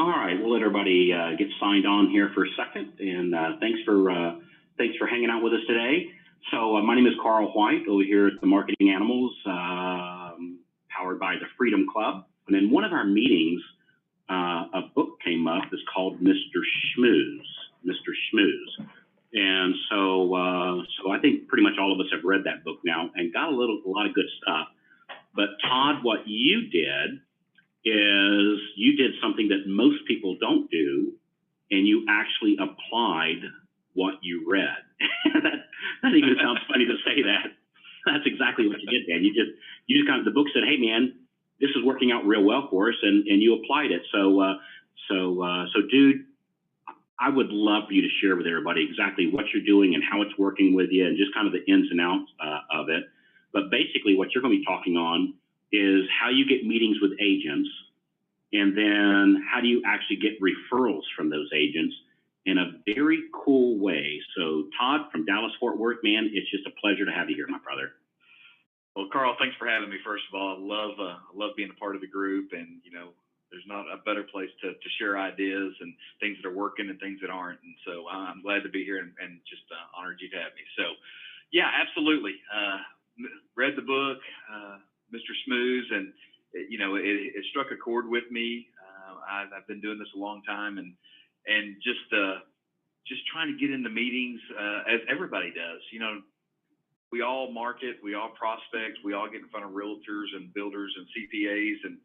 All right, we'll let everybody get signed on here for a second, and thanks for hanging out with us today. So my name is Carl White over here at the Marketing Animals, powered by the Freedom Club. And in one of our meetings, a book came up that's called Mr. Schmooze. And so I think pretty much all of us have read that book now and got a lot of good stuff. But Todd, what you did is you did something that most people don't do, and you actually applied what you read. that even sounds funny to say that. That's exactly what you did, man. You just kind of, the book said, hey man, this is working out real well for us, and you applied it. So dude, I would love for you to share with everybody exactly what you're doing and how it's working with you and just kind of the ins and outs of it. But basically what you're going to be talking on is how you get meetings with agents, and then how do you actually get referrals from those agents in a very cool way. So Todd from Dallas Fort Worth, man, it's just a pleasure to have you here, my brother. Well, Carl, thanks for having me. First of all, I love being a part of the group, and there's not a better place to share ideas and things that are working and things that aren't. And so I'm glad to be here and just honored you to have me. So yeah, absolutely. Read the book, Mr. Schmooze, and it struck a chord with me. I've been doing this a long time, and just trying to get into meetings as everybody does. We all market, we all prospect, we all get in front of realtors and builders and CPAs, and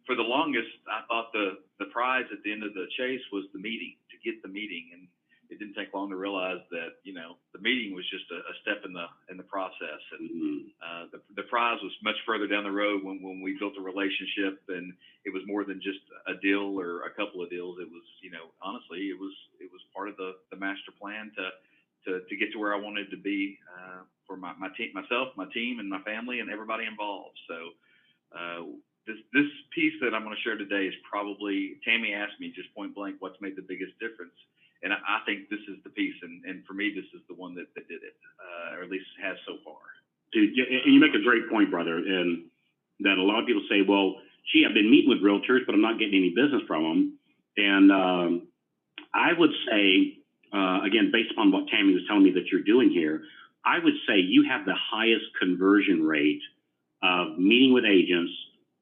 for the longest, I thought the prize at the end of the chase was the meeting, to get the meeting, and it didn't take long to realize that the meeting was just a step in the process, and the prize was much further down the road when we built a relationship, and it was more than just a deal or a couple of deals. It was honestly it was part of the master plan to get to where I wanted to be for my team, myself, my team, and my family, and everybody involved. So this piece that I'm going to share today is probably, Tammy asked me just point blank, what's made the biggest difference? And I think this is the piece, and for me, this is the one that did it, or at least has so far. Dude, and you make a great point, brother, and that a lot of people say, well, gee, I've been meeting with realtors, but I'm not getting any business from them. And I would say, again, based upon what Tammy was telling me that you're doing here, I would say you have the highest conversion rate of meeting with agents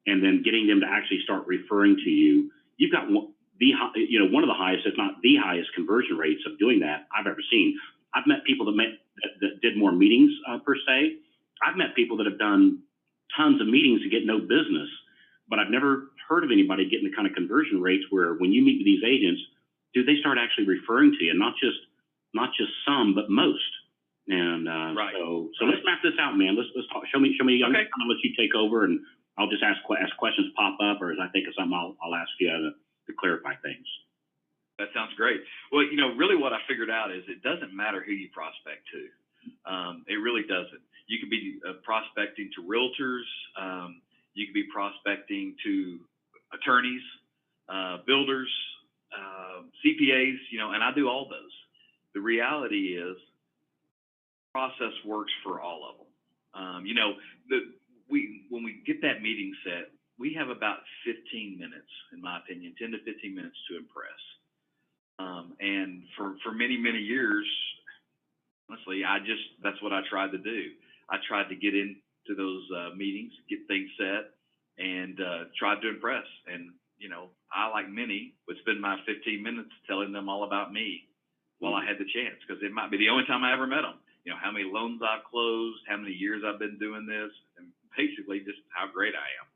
and then getting them to actually start referring to you. You've got one of the highest, if not the highest, conversion rates of doing that I've ever seen. I've met people that did more meetings per se. I've met people that have done tons of meetings to get no business, but I've never heard of anybody getting the kind of conversion rates where when you meet with these agents, do they start actually referring to you, not just some, but most. And right. So let's map this out, man. Let's talk. Show me. Okay. I'm gonna let you take over, and I'll just ask questions pop up, or as I think of something, I'll ask you to clarify things. That sounds great. Well, really what I figured out is it doesn't matter who you prospect to. It really doesn't. You could be prospecting to realtors. You could be prospecting to attorneys, builders, CPAs, and I do all those. The reality is the process works for all of them. When we get that meeting set, we have about 15 minutes, in my opinion, 10 to 15 minutes to impress. And for many, many years, honestly, that's what I tried to do. I tried to get into those meetings, get things set, and tried to impress. And, I, like many, would spend my 15 minutes telling them all about me while I had the chance, because it might be the only time I ever met them. How many loans I've closed, how many years I've been doing this, and basically just how great I am.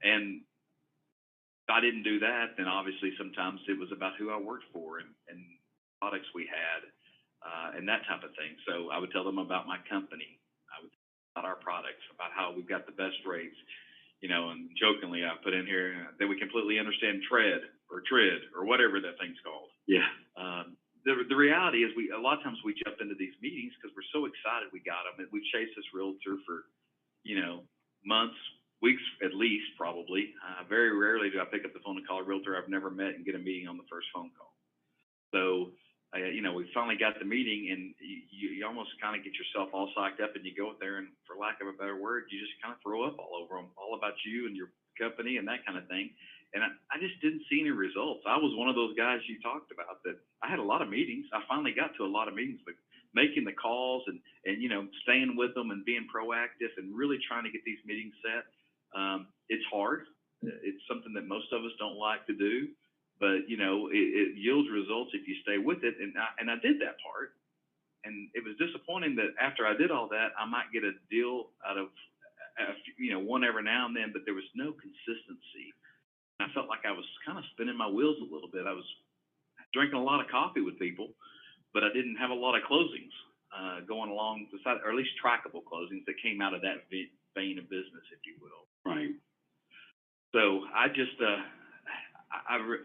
And if I didn't do that, then obviously sometimes it was about who I worked for and products we had, and that type of thing. So I would tell them about my company. I would tell them about our products, about how we've got the best rates, and jokingly I put in here that we completely understand TRED or whatever that thing's called. Yeah. The reality is a lot of times we jump into these meetings because we're so excited we got them, and we've chased this realtor for, months, weeks at least, probably. Very rarely do I pick up the phone and call a realtor I've never met and get a meeting on the first phone call. So we finally got the meeting, and you almost kind of get yourself all psyched up, and you go there, and for lack of a better word, you just kind of throw up all over them, all about you and your company and that kind of thing. And I just didn't see any results. I was one of those guys you talked about that I had a lot of meetings. I finally got to a lot of meetings, but making the calls and staying with them and being proactive and really trying to get these meetings set, it's hard. It's something that most of us don't like to do, but it yields results if you stay with it. And I did that part, and it was disappointing that after I did all that, I might get a deal out of one every now and then, but there was no consistency. I felt like I was kind of spinning my wheels a little bit. I was drinking a lot of coffee with people, but I didn't have a lot of closings going along the side, or at least trackable closings that came out of that vein of business, if you will. Right. So I just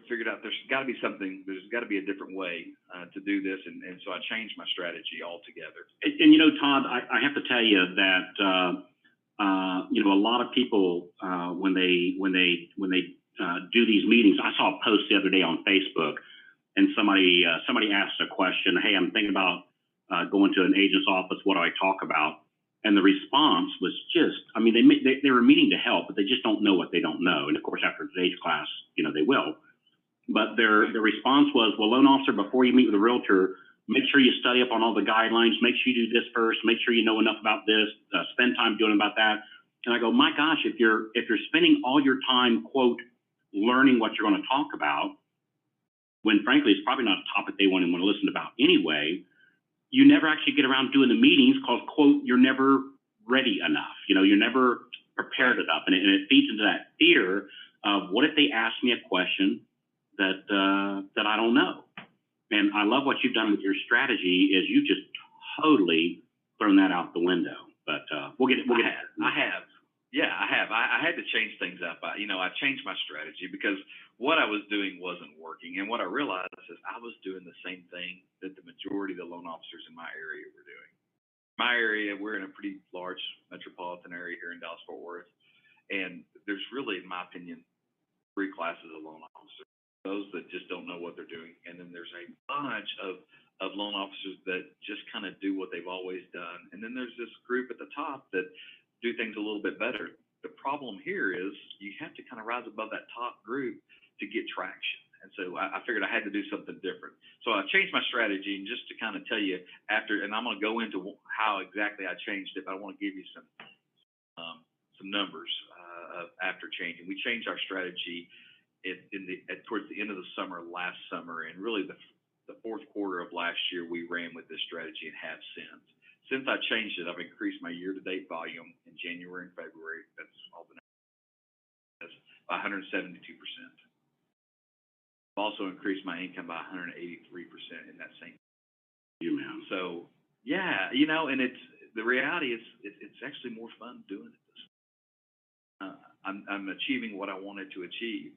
figured out there's got to be something. There's got to be a different way to do this, and so I changed my strategy altogether. And Todd, I have to tell you that a lot of people when they do these meetings. I saw a post the other day on Facebook, and somebody asked a question. Hey, I'm thinking about going to an agent's office. What do I talk about? And the response was just, they were meaning to help, but they just don't know what they don't know. And of course, after today's class, they will. But their response was, well, loan officer, before you meet with a realtor, make sure you study up on all the guidelines. Make sure you do this first. Make sure you know enough about this. Spend time doing about that. And I go, my gosh, if you're spending all your time, quote, learning what you're going to talk about, when frankly it's probably not a topic they want to listen about anyway, you never actually get around doing the meetings because, quote, you're never ready enough. You're never prepared enough, and it feeds into that fear of what if they ask me a question that I don't know. And I love what you've done with your strategy is you just totally thrown that out the window. But we'll get it. I have. Yeah, I have. I had to change things up. I changed my strategy because what I was doing wasn't working. And what I realized is I was doing the same thing that the majority of the loan officers in my area were doing. My area, we're in a pretty large metropolitan area here in Dallas-Fort Worth. And there's really, in my opinion, 3 classes of loan officers. Those that just don't know what they're doing. And then there's a bunch of loan officers that just kind of do what they've always done. And then there's this group at the top that do things a little bit better. The problem here is you have to kind of rise above that top group to get traction. And so I figured I had to do something different. So I changed my strategy, and just to kind of tell you and I'm going to go into how exactly I changed it, but I want to give you some numbers after changing. We changed our strategy towards the end of the summer, last summer, and really the fourth quarter of last year, we ran with this strategy and have since. Since I changed it, I've increased my year-to-date volume in January and February. That's all the numbers. By 172%. I've also increased my income by 183% in that same. So yeah, and the reality is it's actually more fun doing it this way. I'm achieving what I wanted to achieve.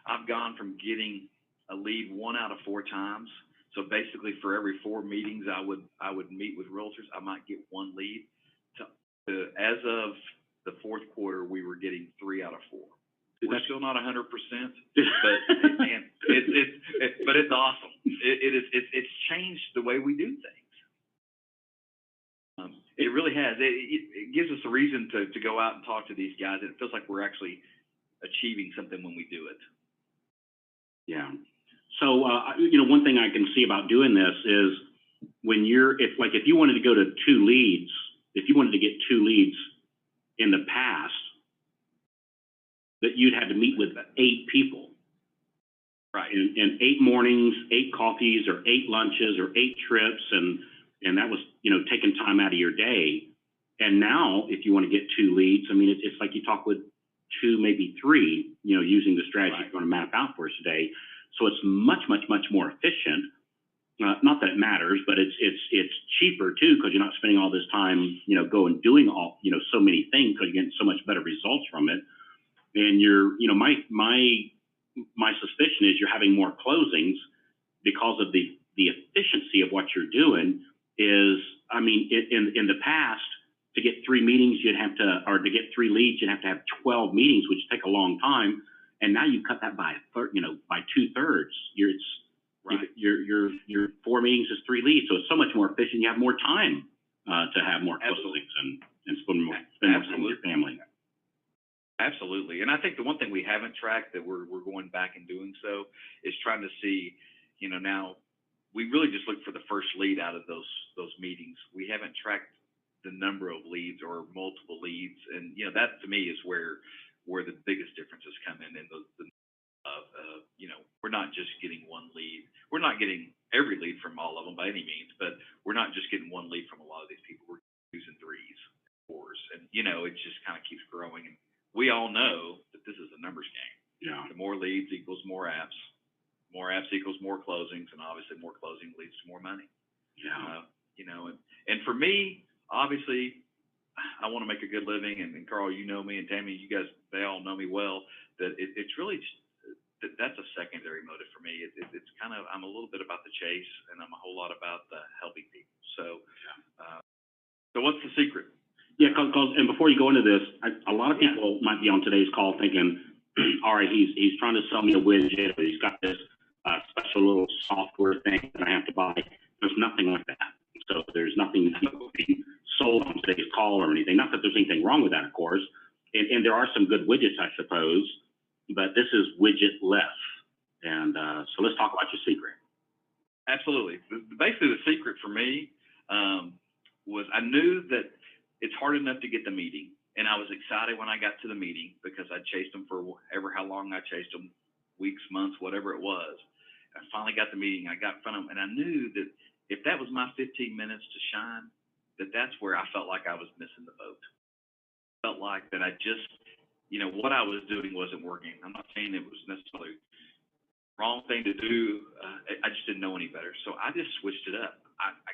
I've gone from getting a lead 1 out of 4 times. So basically, for every 4 meetings I would meet with realtors, I might get 1 lead. As of the fourth quarter, we were getting 3 out of 4. We're still not 100%, but it's awesome. It's changed the way we do things. It really has. It gives us a reason to go out and talk to these guys. It feels like we're actually achieving something when we do it. Yeah. So, one thing I can see about doing this is if you wanted to go to 2 leads, if you wanted to get 2 leads in the past, that you'd had to meet with 8 people. Right. And 8 mornings, 8 coffees, or 8 lunches, or 8 trips, and that was, taking time out of your day. And now, if you want to get 2 leads, it's like you talk with 2, maybe 3, using the strategy you're going to map out for us today. So it's much, much, much more efficient. Not that it matters, but it's cheaper too, because you're not spending all this time, going doing all, so many things, because you're getting so much better results from it. And my suspicion is you're having more closings because of the efficiency of what you're doing. Is, in the past, to get 3 meetings, to get 3 leads, you'd have to have 12 meetings, which take a long time. And now you cut that by by 2/3. Right. Your 4 meetings is 3 leads, so it's so much more efficient. You have more time to have more Absolutely. closings and spend more time with your family. Absolutely. And I think the one thing we haven't tracked that we're going back and doing so is trying to see, now we really just look for the first lead out of those meetings. We haven't tracked the number of leads or multiple leads. And, that to me is where the biggest differences come in we're not just getting one lead. We're not getting every lead from all of them by any means, but we're not just getting one lead from a lot of these people. We're using 3s, 4s, and it just kind of keeps growing. And we all know that this is a numbers game. Yeah. The more leads equals more apps. More apps equals more closings, and obviously more closing leads to more money. Yeah. And for me, obviously, I want to make a good living. And Carl, you know me, and Tammy, you guys, they all know me well. That it's really that's a secondary motive for me. It's kind of, I'm a little bit about the chase, and I'm a whole lot about the helping people. So, so what's the secret? Yeah, and before you go into this, a lot of people might be on today's call thinking, all right, he's trying to sell me a widget, or he's got this special little software thing that I have to buy. There's nothing like that. So there's nothing being sold on today's call or anything. Not that there's anything wrong with that, of course. And there are some good widgets, I suppose, but this is widgetless. And so let's talk about your secret. Absolutely. Basically, the secret for me was I knew that it's hard enough to get the meeting. And I was excited when I got to the meeting because I chased them for ever how long I chased them, weeks, months, whatever it was. I finally got the meeting. I got in front of them, and I knew that if that was my 15 minutes to shine, that's where I felt like I was missing the boat. I felt like that I just, what I was doing wasn't working. I'm not saying it was necessarily the wrong thing to do. I just didn't know any better. So I just switched it up. I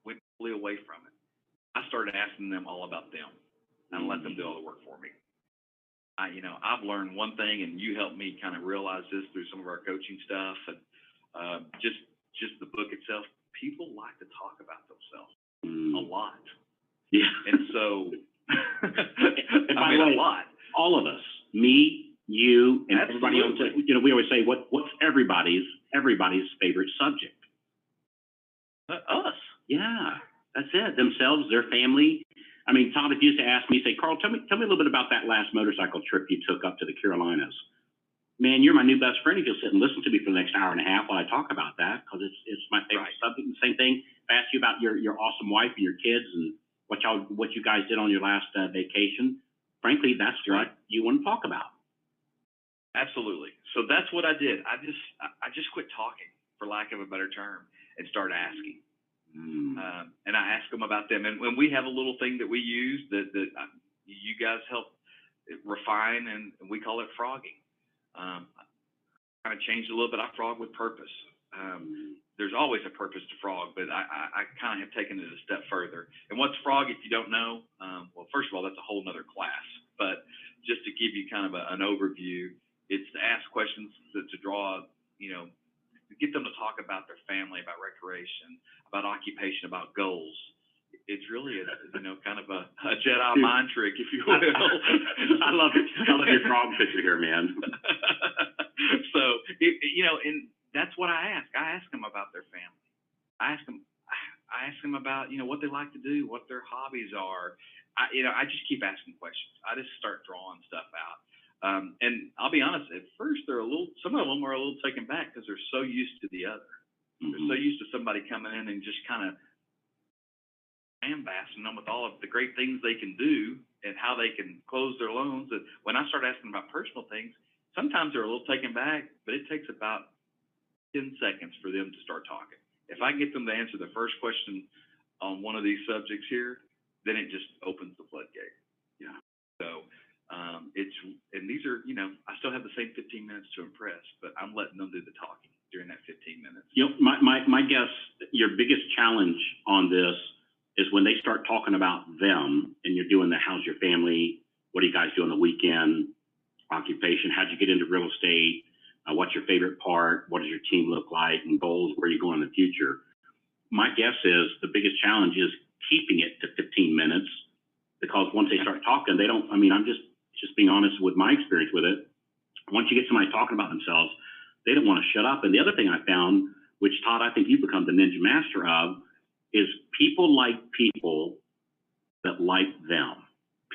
went fully away from it. I started asking them all about them and let them do all the work for me. I've learned one thing, and you helped me kind of realize this through some of our coaching stuff, and just the book itself. People like to talk about themselves a lot. Yeah. And so, a lot. All of us, me, you, and Absolutely. everybody else. We always say, what's everybody's favorite subject? Us. Yeah, that's it. Themselves, their family. I mean, Todd, if you used to ask me, say, Carl, tell me a little bit about that last motorcycle trip you took up to the Carolinas. Man, you're my new best friend if you'll sit and listen to me for the next hour and a half while I talk about that, because it's my favorite subject. And the same thing, if I ask you about your awesome wife and your kids and what you guys did on your last vacation, frankly, that's what you want to talk about. Absolutely. So that's what I did. I just quit talking, for lack of a better term, and started asking. And I asked them about them. And when we have a little thing that we use that you guys help refine, and we call it frogging. Kind of changed a little bit. I frog with purpose. There's always a purpose to frog, but I kind of have taken it a step further. And what's frog, if you don't know? Well, first of all, that's a whole nother class. But just to give you kind of an overview, it's to ask questions to draw, to get them to talk about their family, about recreation, about occupation, about goals. It's really kind of a Jedi mind trick, if you will. I love it. I love your frog picture here, man. So, and that's what I ask. I ask them about their family. I ask them about, what they like to do, what their hobbies are. I just keep asking questions. I just start drawing stuff out. And I'll be honest, at first some of them are a little taken back because they're so used to the other. They're so used to somebody coming in and just kind of lambasting them with all of the great things they can do and how they can close their loans. And when I start asking about personal things, sometimes they're a little taken back, but it takes about 10 seconds for them to start talking. If I get them to answer the first question on one of these subjects here, then it just opens the floodgate. Yeah. So and these are, I still have the same 15 minutes to impress, but I'm letting them do the talking during that 15 minutes. My guess, your biggest challenge on this is when they start talking about them and you're doing the how's your family, what do you guys do on the weekend, occupation, how'd you get into real estate, what's your favorite part, what does your team look like, and goals, where are you going in the future. My guess is the biggest challenge is keeping it to 15 minutes, because once they start talking, they don't, I'm just being honest with my experience with it. Once you get somebody talking about themselves, they don't want to shut up. And the other thing I found which Todd, I think you've become the ninja master of, is people like people that like them.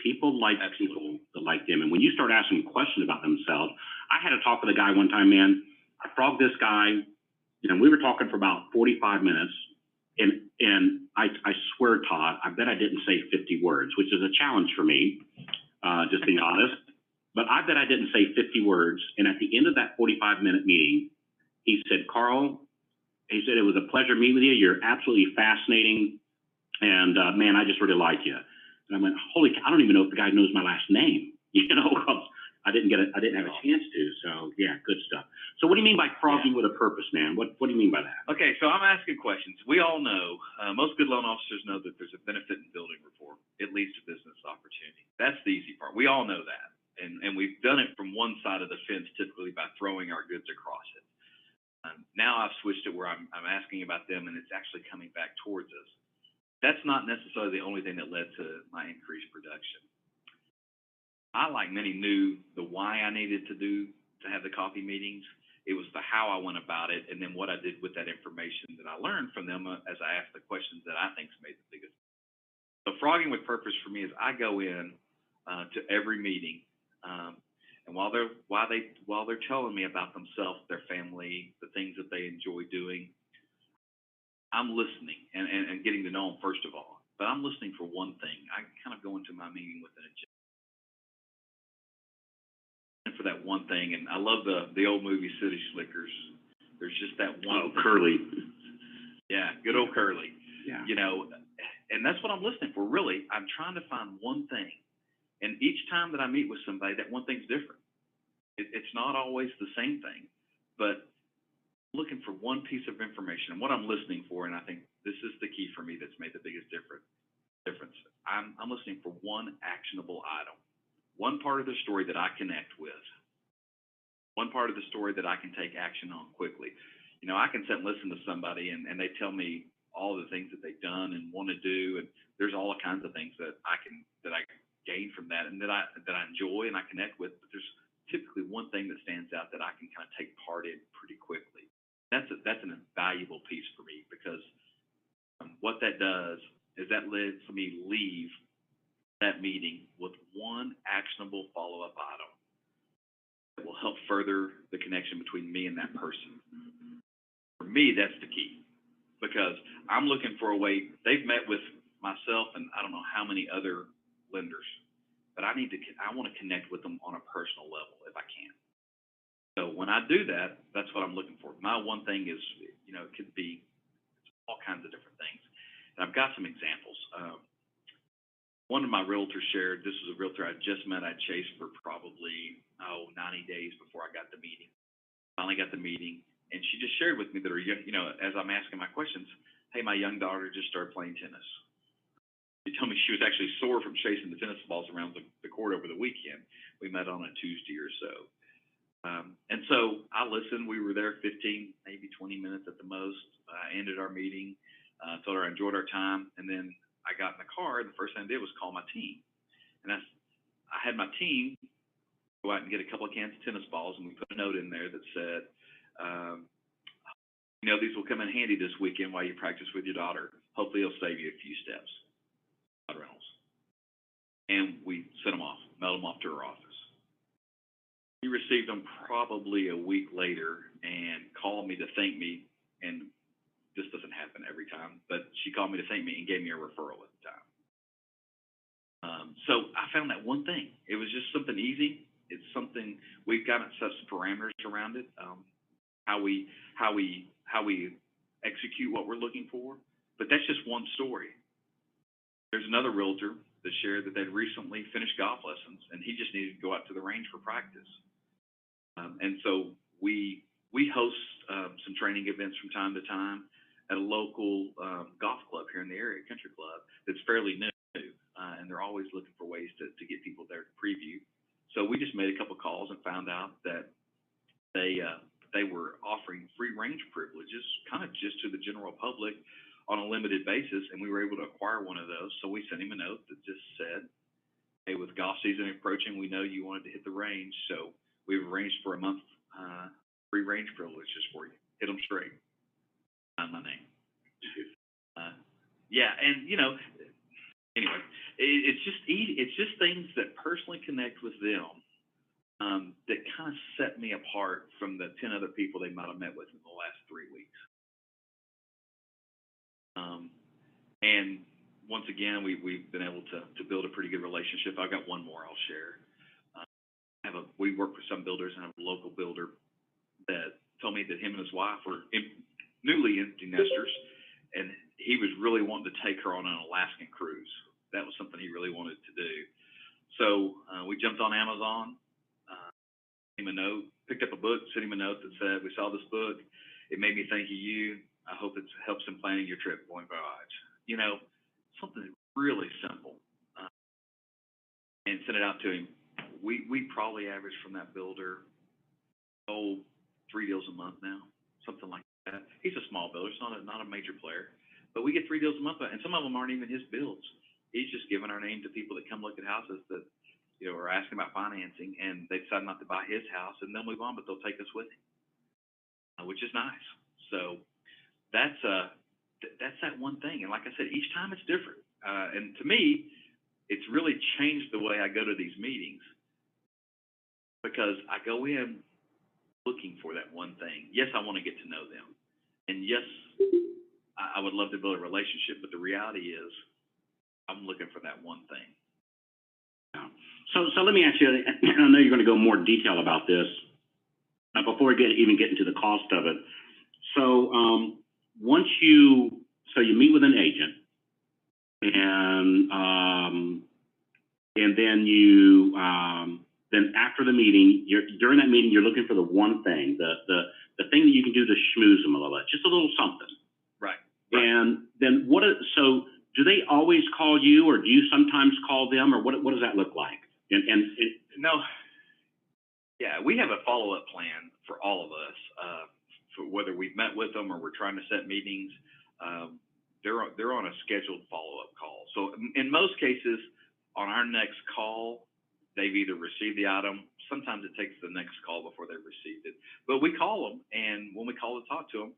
People like people that like them. And when you start asking questions about themselves, I had a talk with a guy one time, man. I frogged this guy, we were talking for about 45 minutes. And I swear, Todd, I bet I didn't say 50 words, which is a challenge for me, just being honest. But I bet I didn't say 50 words. And at the end of that 45-minute meeting, he said, Carl, he said, it was a pleasure meeting with you. You're absolutely fascinating. And man, I just really like you. And I went, holy cow, I don't even know if the guy knows my last name, because I didn't have a chance to. So yeah, good stuff. So what do you mean by frogging with a purpose, man? What do you mean by that? Okay, so I'm asking questions. We all know, most good loan officers know that there's a benefit in building rapport. It leads to business opportunity. That's the easy part. We all know that. And we've done it from one side of the fence, typically by throwing our goods across it. Now I've switched it where I'm asking about them, and it's actually coming back towards us. That's not necessarily the only thing that led to my increased production. I, like many, knew the why I needed to have the coffee meetings. It was the how I went about it, and then what I did with that information that I learned from them as I asked the questions that I think's made the biggest. So frogging with purpose for me is I go in to every meeting, and while they're telling me about themselves, their family, the things that they enjoy doing, I'm listening and getting to know them first of all. But I'm listening for one thing. I kind of go into my meeting with an agenda for that one thing, and I love the old movie City Slickers. There's just that one. Oh, Curly. Yeah, good old Curly. Yeah. And that's what I'm listening for. Really, I'm trying to find one thing, and each time that I meet with somebody, that one thing's different. It's not always the same thing, but I'm looking for one piece of information. And what I'm listening for, and I think this is the key for me that's made the biggest difference. I'm listening for one actionable item. One part of the story that I connect with, one part of the story that I can take action on quickly. I can sit and listen to somebody and they tell me all the things that they've done and want to do, and there's all kinds of things that I gain from that and that I enjoy and I connect with, but there's typically one thing that stands out that I can kind of take part in pretty quickly. That's an invaluable piece for me, because what that does is that lets me leave that meeting with one actionable follow-up item that will help further the connection between me and that person. For me, that's the key, because I'm looking for a way. They've met with myself and I don't know how many other lenders, but I want to connect with them on a personal level if I can. So when I do that, that's what I'm looking for. My one thing is, it could be all kinds of different things. And I've got some examples. One of my realtors shared, this was a realtor I just met. I chased for probably 90 days before I got the meeting. Finally got the meeting, and she just shared with me that as I'm asking my questions, hey, my young daughter just started playing tennis. She told me she was actually sore from chasing the tennis balls around the court over the weekend. We met on a Tuesday or so. And so I listened. We were there 15, maybe 20 minutes at the most. I ended our meeting, told her I enjoyed our time, and then I got in the car, and the first thing I did was call my team. And I had my team go out and get a couple of cans of tennis balls, and we put a note in there that said, these will come in handy this weekend while you practice with your daughter. Hopefully it'll save you a few steps. Reynolds. And we sent them off, mailed them off to her office. She received them probably a week later and called me to thank me, and this doesn't happen every time, but she called me to thank me and gave me a referral at the time. So I found that one thing. It was just something easy. It's something we've got to set some parameters around it. How we execute what we're looking for. But that's just one story. There's another realtor that shared that they'd recently finished golf lessons, and he just needed to go out to the range for practice. And so we host some training events from time to time at a local golf club here in the area, country club, that's fairly new, and they're always looking for ways to get people there to preview. So we just made a couple calls and found out that they were offering free range privileges, kind of just to the general public on a limited basis, and we were able to acquire one of those. So we sent him a note that just said, hey, with golf season approaching, we know you wanted to hit the range, so we've arranged for a month free range privileges for you. Hit them straight. sign my name. Yeah, and you know, anyway, it's just easy. It's just things that personally connect with them that kind of set me apart from the 10 other people they might have met with in the last 3 weeks. And once again, we've been able to build a pretty good relationship. I've got one more I'll share. We work with some builders, and I have a local builder that told me that him and his wife were newly empty nesters, and he was really wanting to take her on an Alaskan cruise. That was something he really wanted to do. So we jumped on Amazon, sent him a note, picked up a book, sent him a note that said, "We saw this book. It made me think of you. I hope it helps in planning your trip, Point Voyage." You know, something really simple, and sent it out to him. We probably average from that builder, 3 deals a month now, something like that. He's a small builder, it's not a major player, but we get 3 deals a month, and some of them aren't even his builds. He's just giving our name to people that come look at houses that, you know, are asking about financing, and they decide not to buy his house, and they'll move on, but they'll take us with him, which is nice. So that's that one thing. And like I said, each time it's different. And to me, it's really changed the way I go to these meetings, because I go in looking for that one thing. Yes, I want to get to know them. And yes, I would love to build a relationship, but the reality is I'm looking for that one thing. So let me ask you, I know you're going to go more detail about this, before we even get into the cost of it. So you meet with an agent, and then after the meeting, during that meeting, you're looking for the one thing, the thing that you can do to schmooze them a little bit, just a little something. Right. And then so do they always call you, or do you sometimes call them, or what does that look like? And no, yeah, we have a follow-up plan for all of us, for whether we've met with them or we're trying to set meetings. They're on a scheduled follow-up call. So in most cases, on our next call, they've either received the item. Sometimes it takes the next call before they've received it. But we call them, and when we call to talk to them,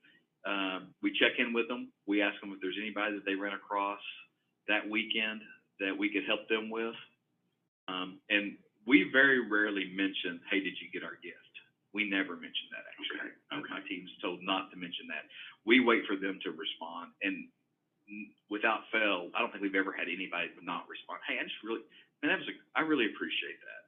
we check in with them. We ask them if there's anybody that they ran across that weekend that we could help them with. And we very rarely mention, "Hey, did you get our gift?" We never mention that, actually. Okay. My team's told not to mention that. We wait for them to respond, and without fail, I don't think we've ever had anybody not respond. "Hey, I really appreciate that.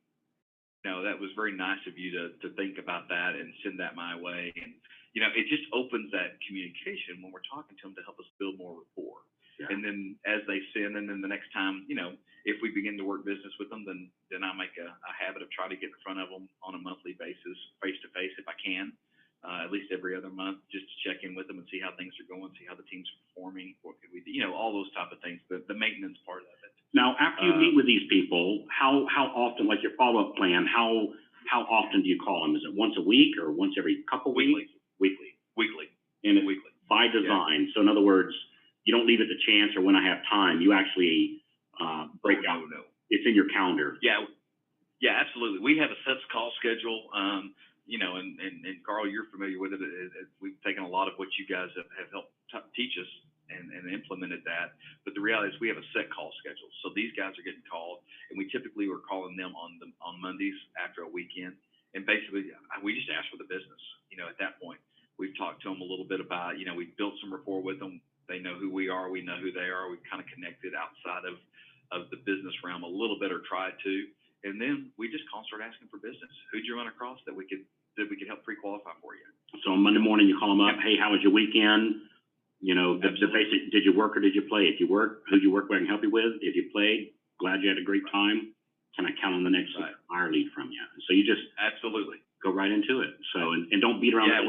You know, that was very nice of you to think about that and send that my way." And, you know, it just opens that communication when we're talking to them to help us build more rapport. Yeah. And then as they send, and then the next time, you know, if we begin to work business with them, then I make a habit of trying to get in front of them on a monthly basis, face to face if I can, at least every other month, just to check in with them and see how things are going, see how the team's performing, what could we do, you know, all those type of things, the maintenance part of it. Now, after you meet with these people, how often, like your follow-up plan, how often do you call them? Is it once a week or once every couple weeks? Weekly. And it's weekly. By design. Yeah. So in other words, you don't leave it to chance or when I have time. You actually break out. No. It's in your calendar. Yeah, absolutely. We have a set call schedule. You know, and Carl, you're familiar with it. We've taken a lot of what you guys have helped teach us and implemented that. But the reality is we have a set call schedule. So these guys are getting called, and we typically are calling them on Mondays after a weekend. And basically, we just ask for the business. You know, at that point, we've talked to them a little bit about, you know, we've built some rapport with them. They know who we are. We know who they are. We've kind of connected outside of the business realm a little bit, or tried to. And then we just start asking for business. Who'd you run across that we could help pre-qualify for you? So on Monday morning, you call them up. Hey, how was your weekend? You know, the basic, did you work or did you play? If you work, who'd you work with and help you with? If you played, glad you had a great time. Can I count on the next hire lead from you? So you just absolutely go right into it. So, and don't beat around. Yeah,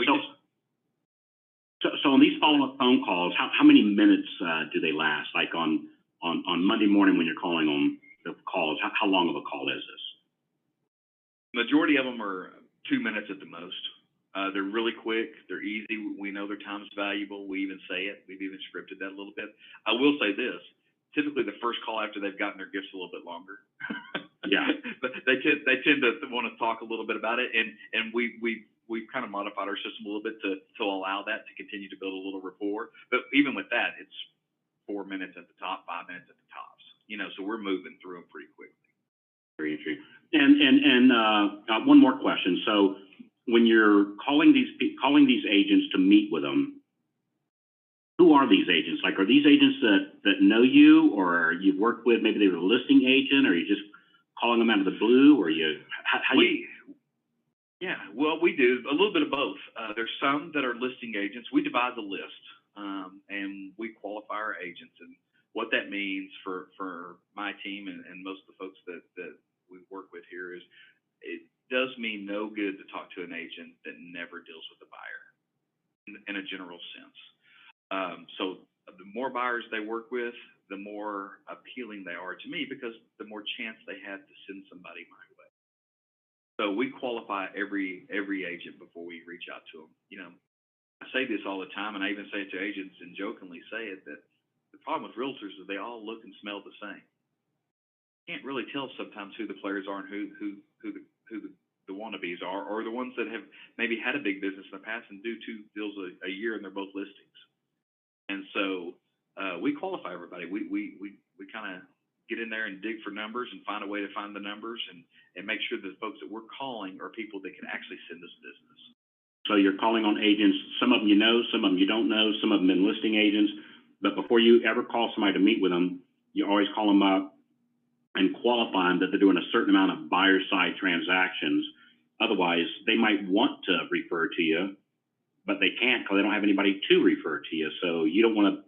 So on these follow-up phone calls, how many minutes do they last? Like on Monday morning when you're calling on the calls, how long of a call is this? Majority of them are 2 minutes at the most. They're really quick. They're easy. We know their time is valuable. We even say it. We've even scripted that a little bit. I will say this. Typically, the first call after they've gotten their gifts a little bit longer. Yeah. But they tend to want to talk a little bit about it. And we we've kind of modified our system a little bit to allow that to continue to build a little rapport. But even with that, it's 4 minutes at the top, 5 minutes at the tops. So we're moving through them pretty quickly. Very interesting. And one more question. So when you're calling these agents to meet with them, who are these agents? Like, are these agents that know you, or you've worked with? Maybe they were a listing agent, or are you just calling them out of the blue, or Yeah, well, we do a little bit of both. There's some that are listing agents. We divide the list, and we qualify our agents. And what that means for my team and most of the folks that we work with here is, it does me no good to talk to an agent that never deals with a buyer in a general sense. So the more buyers they work with, the more appealing they are to me, because the more chance they have to send somebody my way. So we qualify every agent before we reach out to them. I say this all the time, and I even say it to agents and jokingly say it, that the problem with realtors is they all look and smell the same. You can't really tell sometimes who the players are and who the wannabes are, or the ones that have maybe had a big business in the past and do 2 deals a year and they're both listings. And so we qualify everybody. We kind of get in there and dig for numbers and find a way to find the numbers and make sure that the folks that we're calling are people that can actually send us business. So you're calling on agents, some of them you know, some of them you don't know, some of them been listing agents, but before you ever call somebody to meet with them, you always call them up and qualify them that they're doing a certain amount of buyer side transactions. Otherwise, they might want to refer to you, but they can't because they don't have anybody to refer to you. So you don't want to,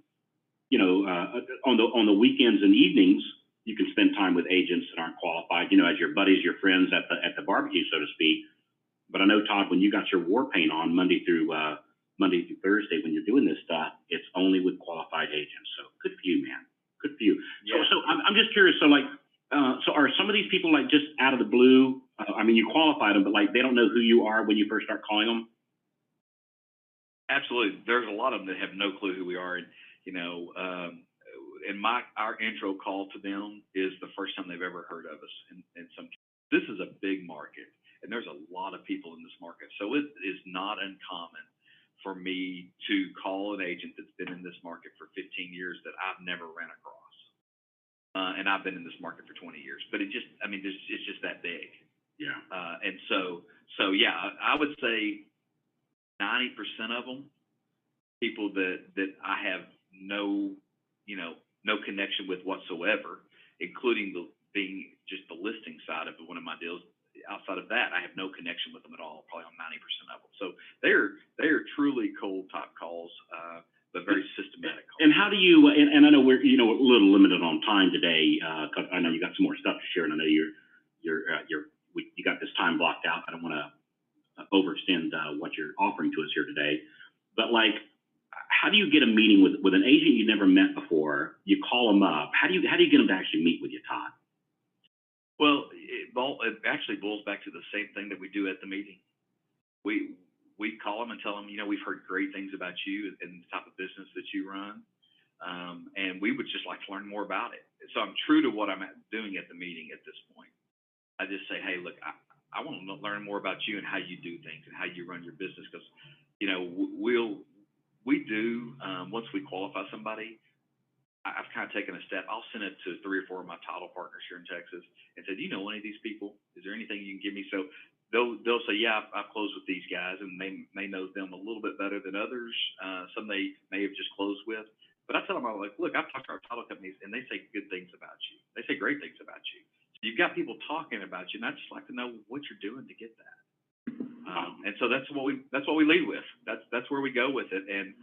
on the weekends and evenings, you can spend time with agents that aren't qualified, as your buddies, your friends at the barbecue, so to speak. But I know, Todd, when you got your war paint on Monday through Thursday, when you're doing this stuff, it's only with qualified agents. So good for you, man. Good for you. Yeah. So I'm just curious. So so are some of these people like just out of the blue? You qualified them, but like they don't know who you are when you first start calling them? Absolutely. There's a lot of them that have no clue who we are. And, our intro call to them is the first time they've ever heard of us. This is a big market, and there's a lot of people in this market. So it is not uncommon for me to call an agent that's been in this market for 15 years that I've never ran across. And I've been in this market for 20 years, but it's just that big. Yeah. And so yeah, I would say 90% of them, people that I have no connection with whatsoever, including being just the listing side of one of my deals. Outside of that, I have no connection with them at all, probably on 90% of them. So they are truly cold top calls, but very systematic calls. And how do you, and I know we're, a little limited on time today, because I know you got some more stuff to share, and I know you got this time blocked out. I don't want to overextend what you're offering to us here today, but how do you get a meeting with an agent you never met before? You call them up. How do you get them to actually meet with you, Todd? Well, it actually boils back to the same thing that we do at the meeting. We call them and tell them, we've heard great things about you and the type of business that you run, and we would just like to learn more about it. So I'm true to what I'm doing at the meeting at this point. I just say, hey, look, I want to learn more about you and how you do things and how you run your business, because once we qualify somebody, I've kind of taken a step. I'll send it to 3 or 4 of my title partners here in Texas and say, do you know any of these people? Is there anything you can give me? So they'll say, yeah, I've closed with these guys, and they may know them a little bit better than others. Some they may have just closed with. But I tell them, I'm like, look, I've talked to our title companies, and they say good things about you. They say great things about you. So you've got people talking about you, and I'd just like to know what you're doing to get that. And so that's what we lead with. That's where we go with it. And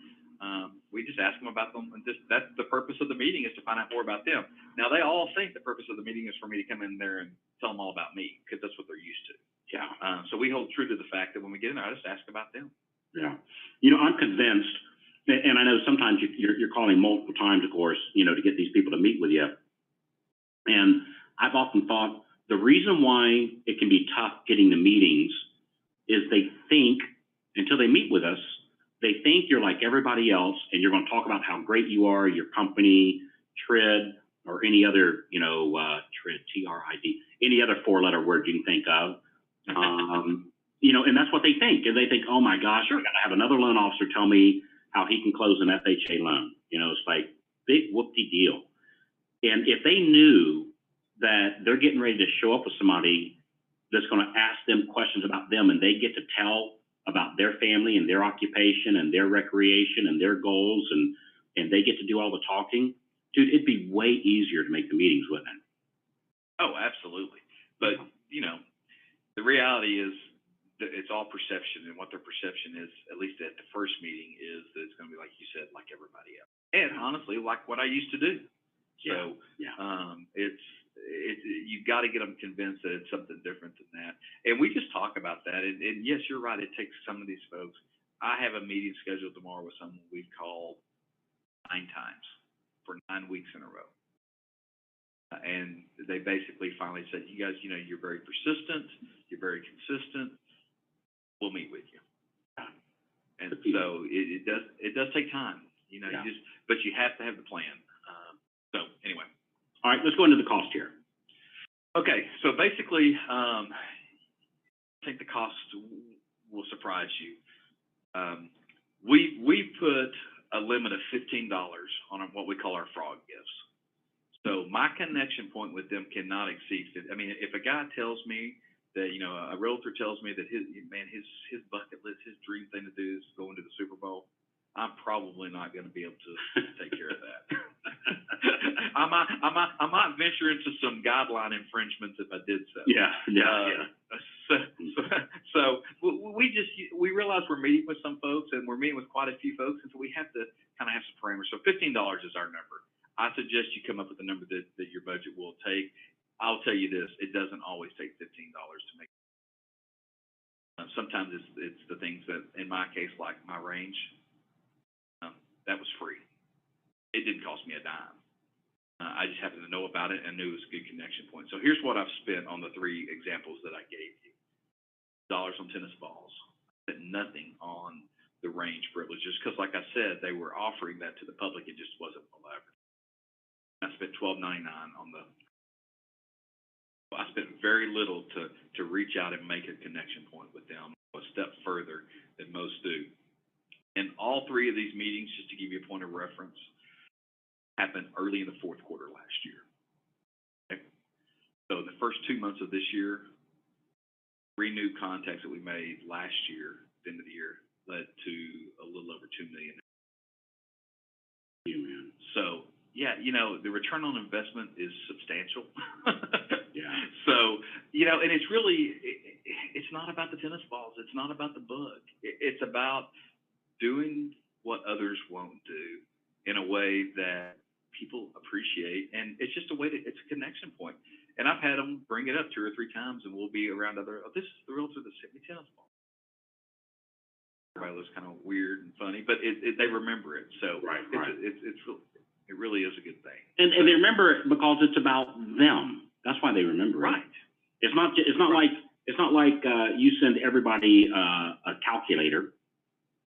we just ask them about them, and that's the purpose of the meeting, is to find out more about them. Now, they all think the purpose of the meeting is for me to come in there and tell them all about me, because that's what they're used to. Yeah. So we hold true to the fact that when we get in there, I just ask about them. Yeah. I'm convinced, and I know sometimes you're calling multiple times, of course, to get these people to meet with you. And I've often thought the reason why it can be tough getting the meetings is they think, until they meet with us, they think you're like everybody else, and you're going to talk about how great you are, your company, TRID, or any other, TRID, TRID, any other 4-letter word you can think of. and that's what they think. And they think, oh my gosh, I got to have another loan officer tell me how he can close an FHA loan. It's like big whoop-de-deal. And if they knew that they're getting ready to show up with somebody that's going to ask them questions about them, and they get to tell about their family and their occupation and their recreation and their goals, and they get to do all the talking, dude, it'd be way easier to make the meetings with them. Oh, absolutely. But, the reality is that it's all perception, and what their perception is, at least at the first meeting, is that it's going to be, like you said, like everybody else. And honestly, like what I used to do. So, you've got to get them convinced that it's something different than that. And we just talk about that. And yes, you're right. It takes some of these folks. I have a meeting scheduled tomorrow with someone we've called 9 times for 9 weeks in a row. And they basically finally said, you guys, you're very persistent. You're very consistent. We'll meet with you. And so it does take time, but you have to have the plan. So anyway. All right, let's go into the cost here. Okay, so basically, I think the cost will surprise you. We put a limit of $15 on what we call our frog gifts. So my connection point with them cannot exceed 50. I mean, if a guy tells me that, a realtor tells me that his bucket list, his dream thing to do is going to the Super Bowl, I'm probably not going to be able to take care of that. I might venture into some guideline infringements if I did so. So we realize we're meeting with some folks, and we're meeting with quite a few folks, and so we have to kind of have some parameters. So $15 is our number. I suggest you come up with a number that your budget will take. I'll tell you this: it doesn't always take $15 to make. Sometimes it's the things that, in my case, like my range, that was free. It didn't cost me a dime. I just happened to know about it and knew it was a good connection point. So here's what I've spent on the 3 examples that I gave you. Dollars on tennis balls. I spent nothing on the range privileges because, like I said, they were offering that to the public. It just wasn't allowed. I spent $12.99 on the. I spent very little to reach out and make a connection point with them, a step further than most do. And all 3 of these meetings, just to give you a point of reference, happened early in the 4th quarter last year. Okay? So the first 2 months of this year, 3 new contacts that we made last year, at the end of the year, led to a little over $2 million. So the return on investment is substantial. So, and it's really, it's not about the tennis balls. It's not about the book. It's about doing what others won't do in a way that people appreciate. And it's just a way it's a connection point. And I've had them bring it up 2 or 3 times, and we'll be around this is the realtor that sent me tennis balls. Everybody looks kind of weird and funny, but they remember it. So it really is a good thing. And they remember it because it's about them. That's why they remember it. Right. It's not like you send everybody a calculator.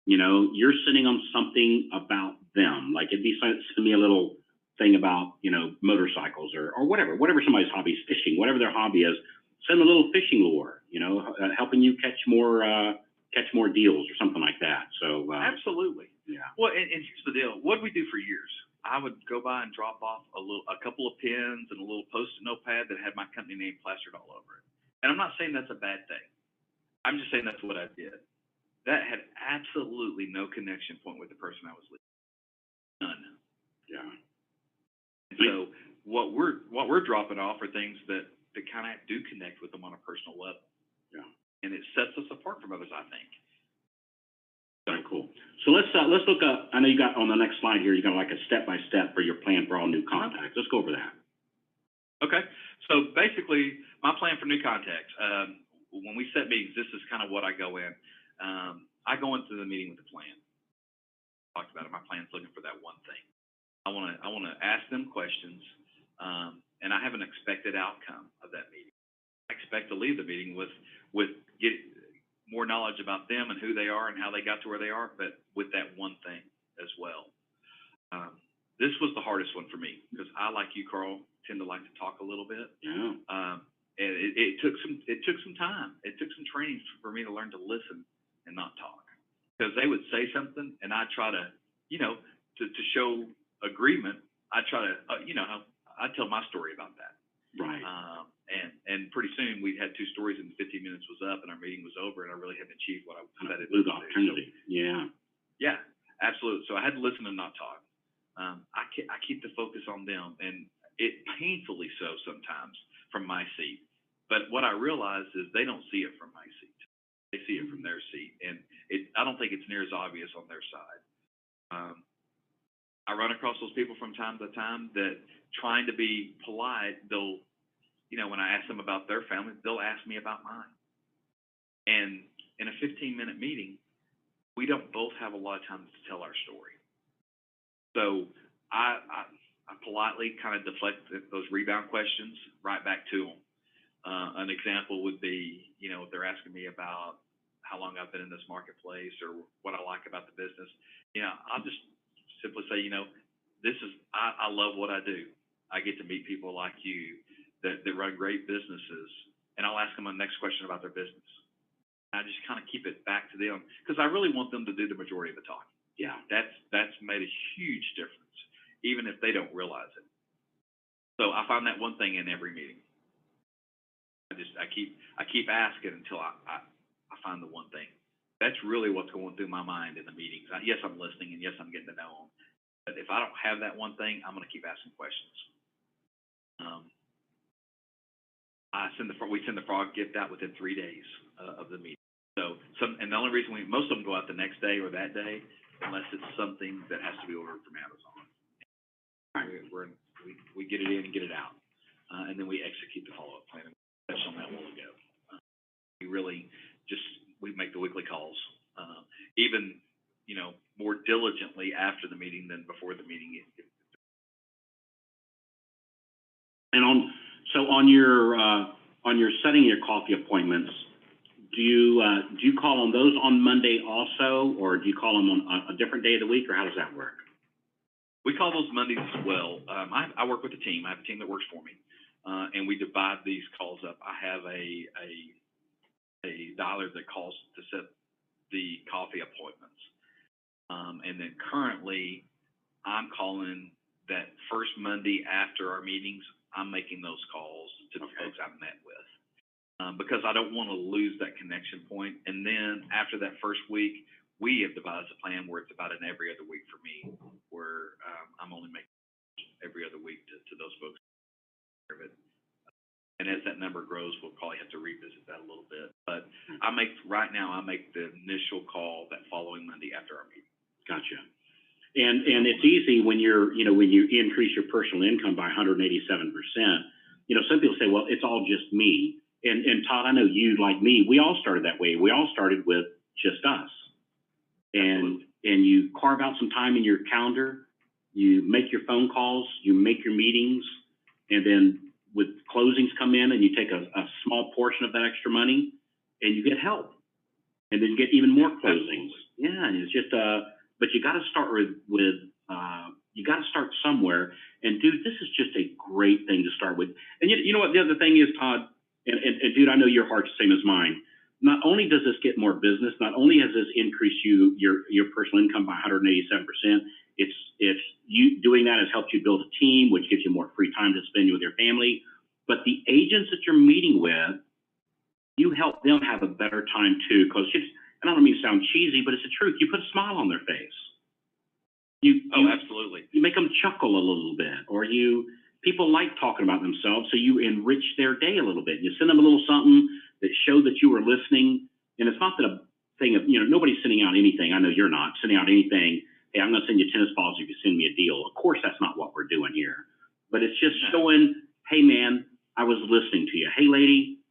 You're sending them something about them. Like it'd be send me a little thing about motorcycles or whatever somebody's hobby is, fishing, whatever their hobby is. Send a little fishing lure. Helping you catch more deals or something like that. So absolutely. Yeah. Well, and here's the deal. What did we do for years? I would go by and drop off a couple of pens and a little Post-it notepad that had my company name plastered all over it. And I'm not saying that's a bad thing. I'm just saying that's what I did. That had absolutely no connection point with the person I was leaving. None. Yeah. And so what we're dropping off are things that kind of do connect with them on a personal level. Yeah. And it sets us apart from others, I think. Very cool. So let's look up. I know you got on the next slide here. You got like a step-by-step for your plan for all new contacts. Let's go over that. Okay. So basically, my plan for new contacts. When we set meetings, this is kind of what I go in. I go into the meeting with a plan. Talked about it. My plan's looking for that one thing. I want to ask them questions, and I have an expected outcome of that meeting. I expect to leave the meeting with get more knowledge about them and who they are and how they got to where they are, but with that one thing as well. This was the hardest one for me because I, like you, Carl, tend to like to talk a little bit. Yeah. And it took some time. It took some training for me to learn to listen and not talk, because they would say something and I try to, to show agreement. I try to, I tell my story about that. Right. And pretty soon we had 2 stories and 15 minutes was up and our meeting was over and I really hadn't achieved what I said it Blew was the gonna do. opportunity. So, Yeah. yeah, absolutely. So I had to listen and not talk. I keep the focus on them, and it painfully so sometimes from my seat. But what I realize is they don't see it from my seat. They see it from their seat, and I don't think it's near as obvious on their side. I run across those people from time to time that, trying to be polite, they'll, when I ask them about their family, they'll ask me about mine. And in a 15-minute meeting, we don't both have a lot of time to tell our story. So I politely kind of deflect those rebound questions right back to them. An example would be, if they're asking me about how long I've been in this marketplace or what I like about the business, I'll just simply say, I love what I do. I get to meet people like you that run great businesses, and I'll ask them the next question about their business. I just kind of keep it back to them because I really want them to do the majority of the talking. Yeah. That's made a huge difference, even if they don't realize it. So I find that one thing in every meeting. I keep asking until I find the one thing. That's really what's going through my mind in the meetings. Yes, I'm listening, and yes, I'm getting to know them. But if I don't have that one thing, I'm going to keep asking questions. We send the frog gift out within 3 days of the meeting. So and the only reason most of them go out the next day or that day, unless it's something that has to be ordered from Amazon. We get it in and get it out, and then we execute the follow-up plan. We touched on that a while ago. We make the weekly calls, even more diligently after the meeting than before the meeting. And on your setting your coffee appointments, do you call on those on Monday also, or do you call them on a different day of the week, or how does that work? We call those Mondays as well. I work with a team. I have a team that works for me, and we divide these calls up. I have a dialer that calls to set the coffee appointments, and then currently I'm calling that first Monday after our meetings. I'm making those calls to the folks I've met with, because I don't want to lose that connection point. And then after that first week, we have devised a plan where it's about an every other week for me, where I'm only making every other week to those folks. And as that number grows, we'll probably have to revisit that a little bit. But right now I make the initial call that following Monday after our meeting. Gotcha. And it's easy when when you increase your personal income by 187%. Some people say, well, it's all just me. And Todd, I know you, like me, we all started that way. We all started with just us. And you carve out some time in your calendar, you make your phone calls, you make your meetings, and then with closings come in and you take a small portion of that extra money and you get help. And then you get even more closings. Yeah, and it's just but you got to start with you got to start somewhere. And dude, this is just a great thing to start with. And you know what the other thing is, Todd, and dude, I know your heart's the same as mine. Not only does this get more business, not only has this increased your personal income by 187%, it's you doing that has helped you build a team, which gives you more free time to spend with your family. But the agents that you're meeting with, you help them have a better time too, because and I don't mean to sound cheesy, but it's the truth. You put a smile on their face. Absolutely. You make them chuckle a little bit, or people like talking about themselves, so you enrich their day a little bit. You send them a little something that show that you were listening, and it's not that a thing of, nobody's sending out anything. I know you're not sending out anything. Hey, I'm going to send you tennis balls if you send me a deal. Of course, that's not what we're doing here, but it's just showing, hey man, I was listening to you. Hey lady,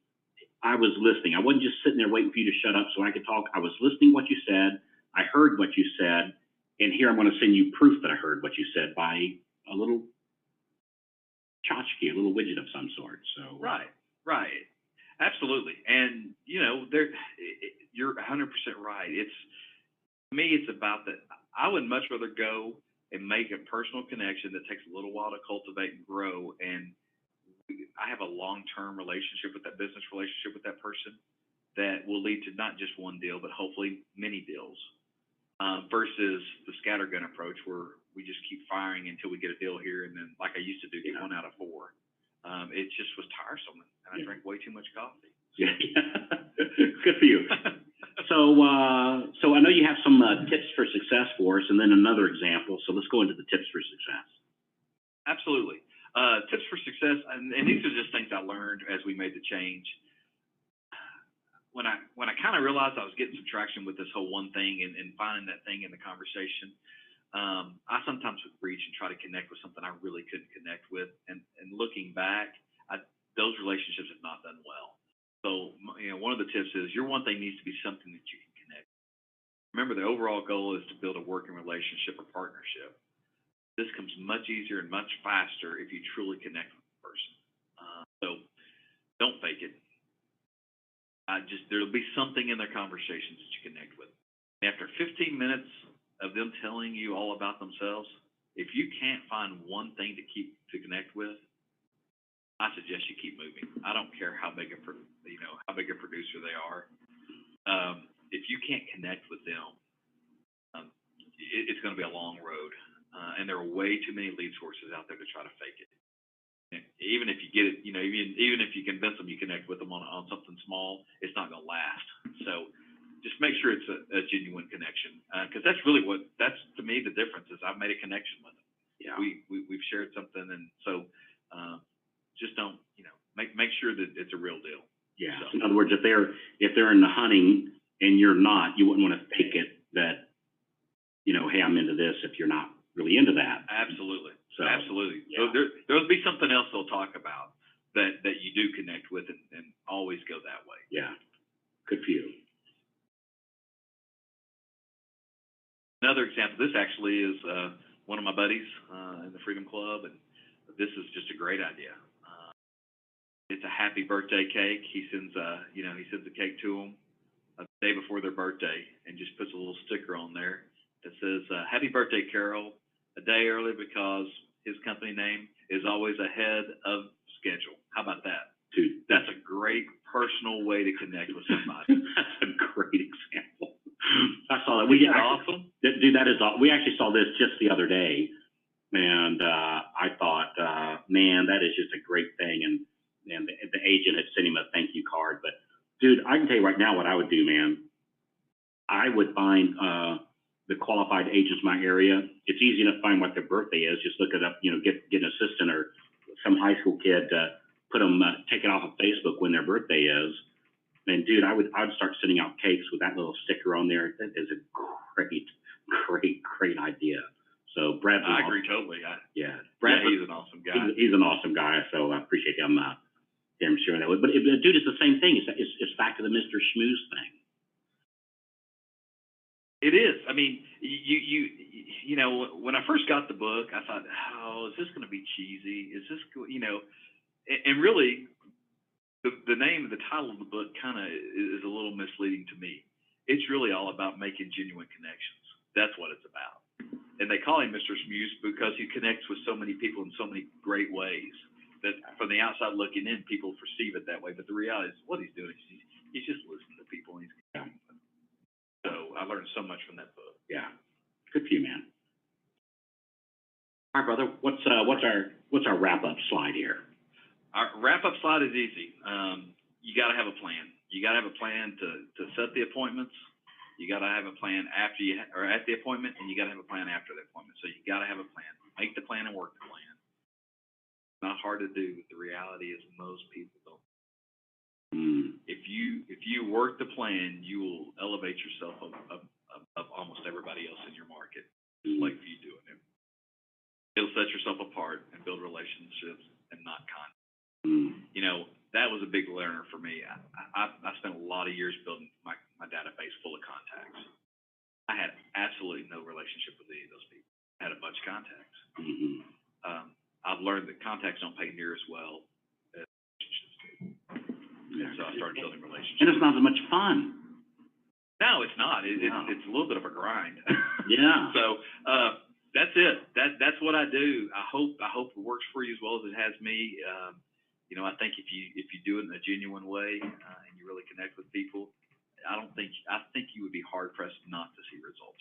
I was listening. I wasn't just sitting there waiting for you to shut up so I could talk. I was listening to what you said. I heard what you said. And here I'm going to send you proof that I heard what you said by a little tchotchke, a little widget of some sort. So Right. Absolutely. And, you're 100% right. To me, it's about that. I would much rather go and make a personal connection that takes a little while to cultivate and grow. And I have a long-term relationship with that business relationship with that person that will lead to not just one deal, but hopefully many deals, versus the scattergun approach where we just keep firing until we get a deal here, and then, like I used to do, get 1 out of 4. It just was tiresome, and I drank way too much coffee. Yeah. Good for you. So I know you have some tips for success for us, and then another example. So let's go into the tips for success. Absolutely. Tips for success, and these are just things I learned as we made the change. When I kind of realized I was getting some traction with this whole one thing and finding that thing in the conversation, I sometimes would reach and try to connect with something I really couldn't connect with. And looking back, those relationships have not done well. So, one of the tips is your one thing needs to be something that you can connect. Remember, the overall goal is to build a working relationship or partnership. This comes much easier and much faster if you truly connect with the person. So don't fake it. There'll be something in their conversations that you connect with. After 15 minutes of them telling you all about themselves, if you can't find one thing to connect with, I suggest you keep moving. I don't care how big a producer they are. If you can't connect with them, it's going to be a long road, and there are way too many lead sources out there to try to fake it. And even if you get it, even if you convince them you connect with them on something small, it's not going to last. So just make sure it's a genuine connection, because that's to me the difference is I've made a connection with them. Yeah. We've shared something, and so just don't make sure that it's a real deal. Yeah. So. In other words, if they're in the hunting and you're not, you wouldn't want to fake it that, hey, I'm into this if you're not really into that. Absolutely. So, absolutely. Yeah. So there'll be something else they'll talk about that you do connect with, and always go that way. Yeah. Good for you. Another example, this actually is one of my buddies in the Freedom Club, and this is just a great idea. It's a happy birthday cake. He sends a cake to them a day before their birthday, and just puts a little sticker on there that says, "Happy birthday, Carol, a day early because his company name is always ahead of schedule." How about that? Dude, That's a great personal way to connect with somebody. that's a great example. I saw that. Isn't that awesome? Dude, that is awesome. We actually saw this just the other day, and I thought, man, that is just a great thing. And the agent had sent him a thank you card. But, dude, I can tell you right now what I would do, man. I would find the qualified agents in my area. It's easy enough to find what their birthday is. Just look it up, get an assistant or some high school kid to put them, take it off of Facebook when their birthday is. And, dude, I would start sending out cakes with that little sticker on there. That is a great idea. So Brad, I agree totally. Brad, he's an awesome guy. He's an awesome guy. So I appreciate him sharing that with. But dude, it's the same thing. It's back to the Mr. Schmooze thing. It is. I mean, when I first got the book, I thought, oh, is this going to be cheesy? Is this, and really, the name of the title of the book kind of is a little misleading to me. It's really all about making genuine connections. That's what it's about. And they call him Mr. Schmooze because he connects with so many people in so many great ways that from the outside looking in, people perceive it that way. But the reality is what he's doing is he's just listening to people. And he's connecting with them. So I learned so much from that book. Yeah. Good for you, man. All right, brother. What's our wrap-up slide here? Our wrap-up slide is easy. You got to have a plan. You got to have a plan to set the appointments. You got to have a plan at the appointment, and you got to have a plan after the appointment. So you got to have a plan. Make the plan and work the plan. It's not hard to do. The reality is most people don't. If you work the plan, you will elevate yourself above almost everybody else in your market, just like you doing it. It'll set yourself apart and build relationships and not contact. That was a big learner for me. I spent a lot of years building my database full of contacts. I had absolutely no relationship with any of those people. I had a bunch of contacts. I've learned that contacts don't pay near as well as relationships do. Yeah. So I started building relationships. And it's not as much fun. No, it's not. It's a little bit of a grind. Yeah. So that's it. That's what I do. I hope it works for you as well as it has me. I think if you do it in a genuine way and you really connect with people, I think you would be hard pressed not to see results.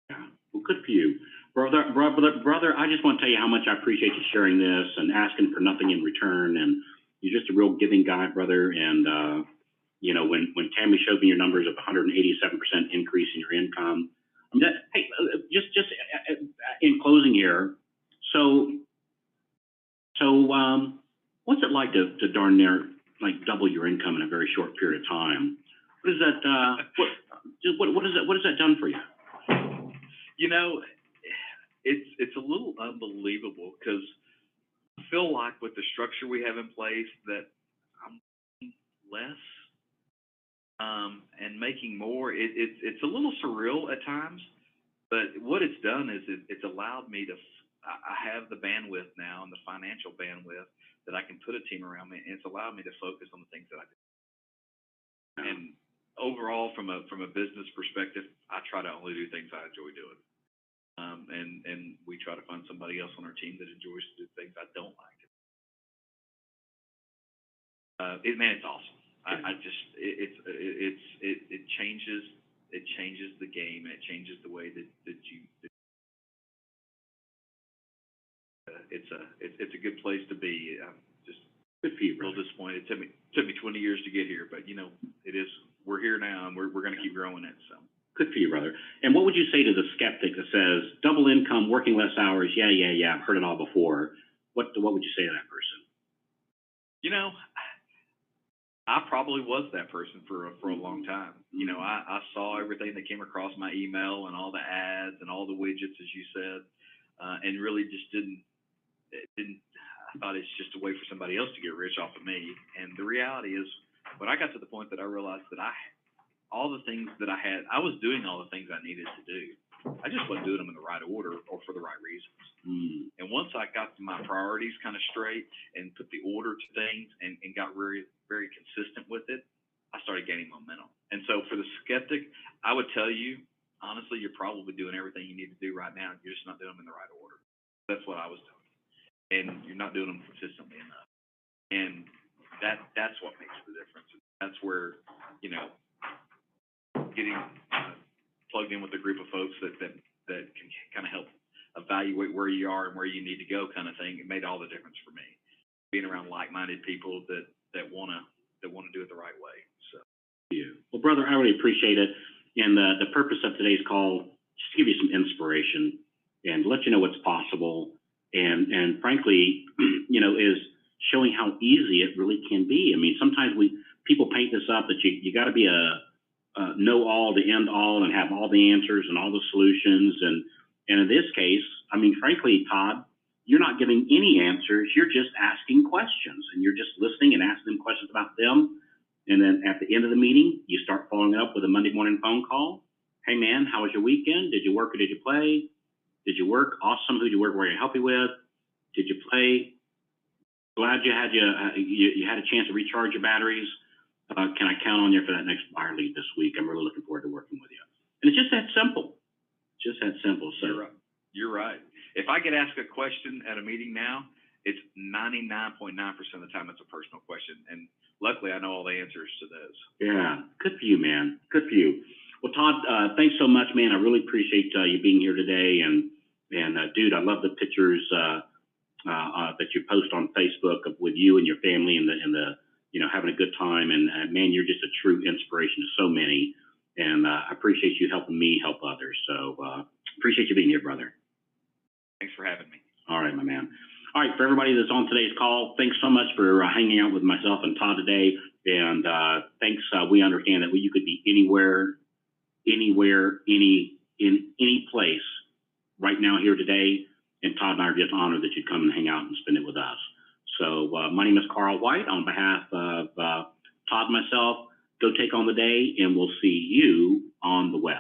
Yeah. Well, good for you. Brother, I just want to tell you how much I appreciate you sharing this and asking for nothing in return. And you're just a real giving guy, brother. And, when Tammy showed me your numbers of 187% increase in your income, hey, in closing here, so what's it like to darn near like double your income in a very short period of time? What is that? What has that done for you? It's a little unbelievable because I feel like with the structure we have in place that I'm making less and making more. It's a little surreal at times, but what it's done is it's allowed me to. I have the bandwidth now and the financial bandwidth that I can put a team around me, and it's allowed me to focus on the things that I do. And overall, from a business perspective, I try to only do things I enjoy doing. And we try to find somebody else on our team that enjoys to do things I don't like. It's awesome. It changes the game. It changes the way that you. It's a good place to be. Just good for you, a little disappointed. It took me 20 years to get here, but it is. We're here now, and we're going to keep growing it. So. Good for you, brother. And what would you say to the skeptic that says double income, working less hours? Yeah, I've heard it all before. What would you say to that person? I probably was that person for a long time. I saw everything that came across my email and all the ads and all the widgets, as you said, and really just didn't. I thought it's just a way for somebody else to get rich off of me. And the reality is, when I got to the point that I realized that all the things that I was doing all the things I needed to do. I just wasn't doing them in the right order or for the right reasons. And once I got my priorities kind of straight and put the order to things and got very, very consistent with it, I started gaining momentum. And so for the skeptic, I would tell you, honestly, you're probably doing everything you need to do right now. You're just not doing them in the right order. That's what I was doing. And you're not doing them consistently enough. And that's what makes the difference. That's where, getting plugged in with a group of folks that can kind of help evaluate where you are and where you need to go kind of thing, it made all the difference for me. Being around like-minded people that want to do it the right way. So. Yeah. Well, brother, I really appreciate it. And the purpose of today's call, just to give you some inspiration and let you know what's possible. And frankly, is showing how easy it really can be. I mean, sometimes people paint this up that you got to be a know all to end all and have all the answers and all the solutions. And in this case, I mean, frankly, Todd, you're not giving any answers. You're just asking questions and you're just listening and asking them questions about them. And then at the end of the meeting, you start following up with a Monday morning phone call. Hey man, how was your weekend? Did you work or did you play? Did you work? Awesome. Who'd you work? Were you helping with? Did you play? Glad you had a chance to recharge your batteries. Can I count on you for that next buyer lead this week? I'm really looking forward to working with you. And it's just that simple. Just that simple. So you're right. If I get asked a question at a meeting now, it's 99.9% of the time it's a personal question. And luckily I know all the answers to those. Yeah. Good for you, man. Good for you. Well, Todd, thanks so much, man. I really appreciate you being here today. And dude, I love the pictures that you post on Facebook with you and your family and the having a good time. And man, you're just a true inspiration to so many. And I appreciate you helping me help others. So appreciate you being here, brother. Thanks for having me. All right, my man. All right, for everybody that's on today's call, thanks so much for hanging out with myself and Todd today. And thanks. We understand that you could be anywhere, in any place right now here today. And Todd and I are just honored that you'd come and hang out and spend it with us. So my name is Carl White. On behalf of Todd and myself, go take on the day, and we'll see you on the web.